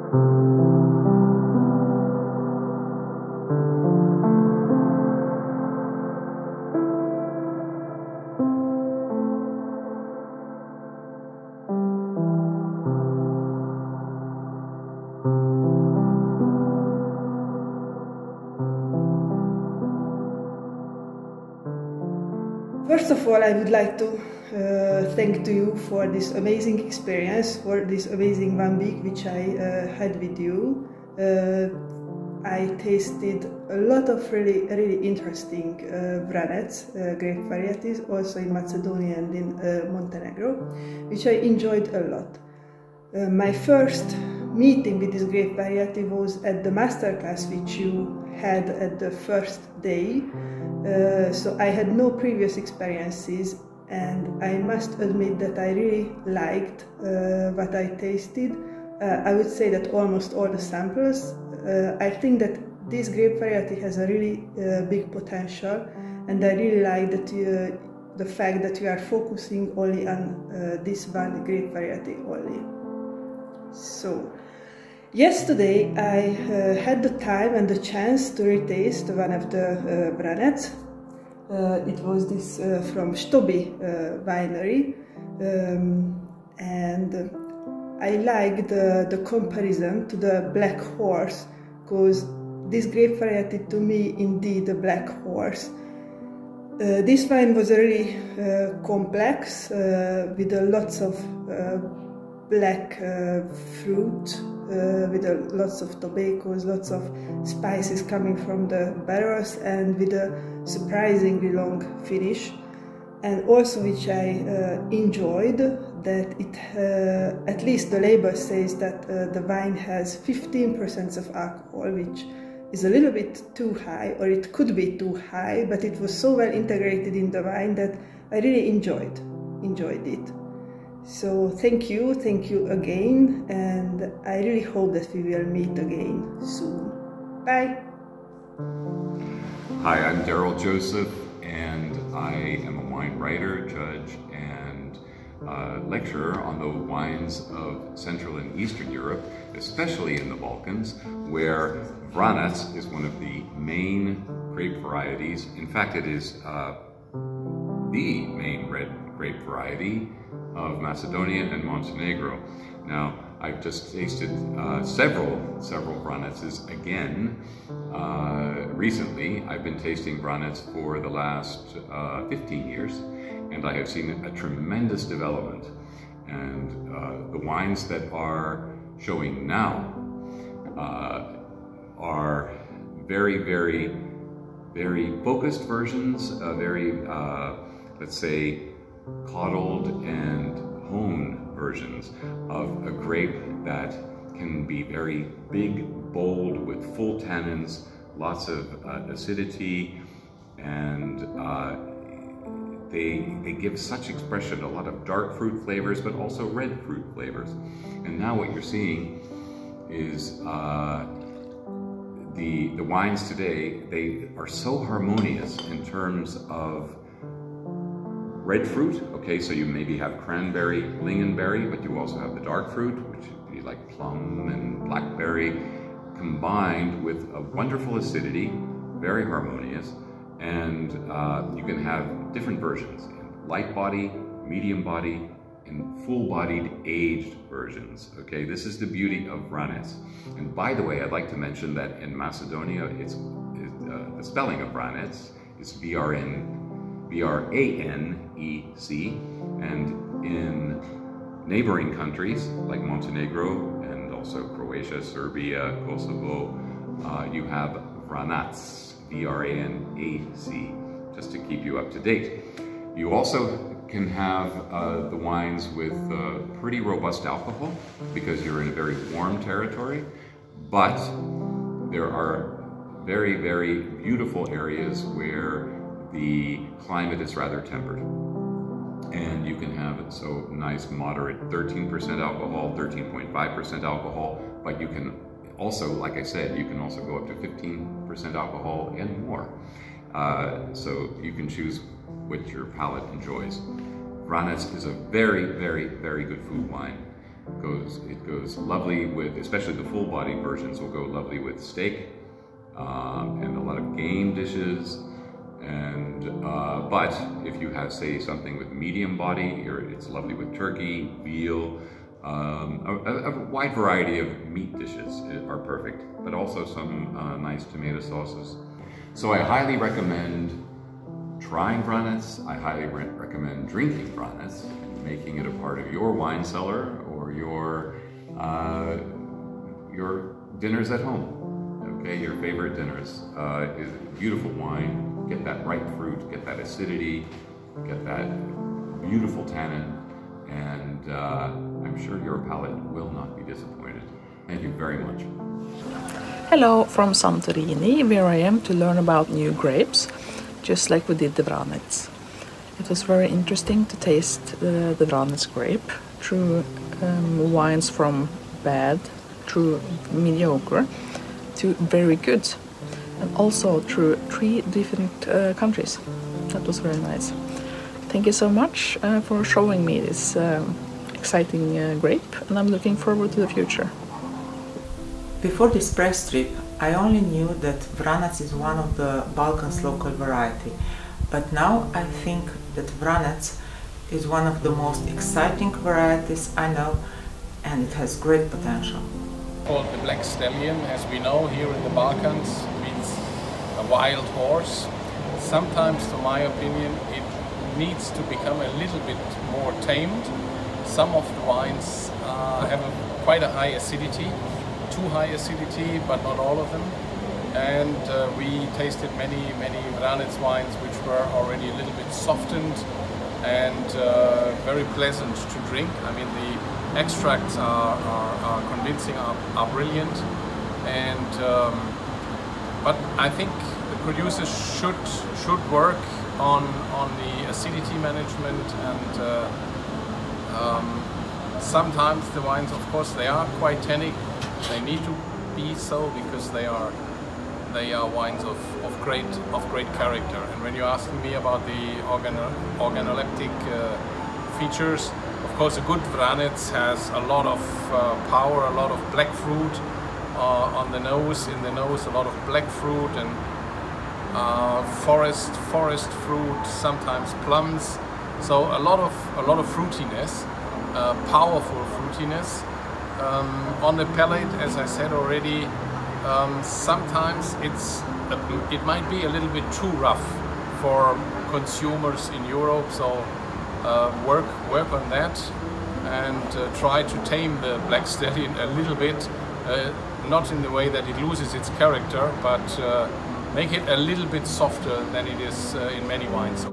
First of all, I would like to thank to you for this amazing experience, for this amazing 1 week which I had with you. I tasted a lot of really interesting Vranec grape varieties, also in Macedonia and in Montenegro, which I enjoyed a lot. My first meeting with this grape variety was at the masterclass which you had at the first day. So I had no previous experiences, and I must admit that I really liked what I tasted. I would say that almost all the samples. I think that this grape variety has a really big potential, and I really like that the fact that you are focusing only on this one grape variety only. So yesterday I had the time and the chance to retaste one of the Vranec. It was this from Stobi winery, and I like the comparison to the Black Horse, because this grape variety to me indeed a black horse. This wine was really complex with lots of black fruit, with lots of tobaccos, lots of spices coming from the barrels, and with a surprisingly long finish. And also, which I enjoyed, that it, at least the label says that the wine has 15% of alcohol, which is a little bit too high, or it could be too high, but it was so well integrated in the wine that I really enjoyed it. So thank you again, and I really hope that we will meet again soon. Bye! Hi, I'm Daryl Joseph, and I am a wine writer, judge, and lecturer on the wines of Central and Eastern Europe, especially in the Balkans, where Vranec is one of the main grape varieties. In fact, it is the main red grape variety of Macedonia and Montenegro. Now, I've just tasted several Vranecs again. Recently, I've been tasting Vranec for the last 15 years, and I have seen a tremendous development. And the wines that are showing now are very, very, very focused versions, very, let's say, coddled and honed versions of a grape that can be very big, bold, with full tannins, lots of acidity, and they give such expression, a lot of dark fruit flavors, but also red fruit flavors. And now what you're seeing is the wines today, they are so harmonious in terms of red fruit. Okay, so you maybe have cranberry, lingonberry, but you also have the dark fruit, which would be like plum and blackberry, combined with a wonderful acidity, very harmonious, and you can have different versions, light body, medium body, and full-bodied aged versions. Okay, this is the beauty of Vranec. And by the way, I'd like to mention that in Macedonia, the spelling of Vranec is V-R-A-N-E-C, and in neighboring countries like Montenegro and also Croatia, Serbia, Kosovo, you have Vranec, V-R-A-N-A-C, just to keep you up to date. You also can have the wines with pretty robust alcohol because you're in a very warm territory, but there are very, very beautiful areas where the climate is rather tempered. And you can have so nice, moderate 13% alcohol, 13.5% alcohol, but you can also, like I said, you can also go up to 15% alcohol and more. So you can choose what your palate enjoys. Vranec is a very, very, very good food wine. It goes lovely with, especially the full body versions will go lovely with steak and a lot of game dishes. And but if you have, say, something with medium body, it's lovely with turkey, veal. A wide variety of meat dishes are perfect, but also some nice tomato sauces. So I highly recommend trying Vranec. I highly recommend drinking Vranec and making it a part of your wine cellar or your dinners at home. Okay, your favorite dinners. Is beautiful wine. Get that ripe fruit. Get that acidity. Get that beautiful tannin, and I'm sure your palate will not be disappointed. Thank you very much. Hello from Santorini, where I am to learn about new grapes, just like we did the Vranec. It was very interesting to taste the Vranec grape through wines from bad, through mediocre, to very good, and also through 3 different countries. That was very nice. Thank you so much for showing me this exciting grape, and I'm looking forward to the future. Before this press trip, I only knew that Vranec is one of the Balkans' local variety, but now I think that Vranec is one of the most exciting varieties I know, and it has great potential. Called the Black Stallion, as we know here in the Balkans, means a wild horse. Sometimes, to my opinion, it needs to become a little bit more tamed. Some of the wines have quite a high acidity, too high acidity, but not all of them. And we tasted many Vranec wines which were already a little bit softened and very pleasant to drink. I mean, the extracts are convincing, are brilliant, and but I think the producers should work on the acidity management, and sometimes the wines, of course, they are quite tannic. They need to be so because they are wines of great character. And when you're asking me about the organoleptic features, of course, a good Vranec has a lot of power, a lot of black fruit on the nose, in the nose, a lot of black fruit and forest fruit, sometimes plums. So a lot of fruitiness, powerful fruitiness. On the palate, as I said already, sometimes it might be a little bit too rough for consumers in Europe. So work on that and try to tame the Black Stallion a little bit, not in the way that it loses its character, but make it a little bit softer than it is in many wines.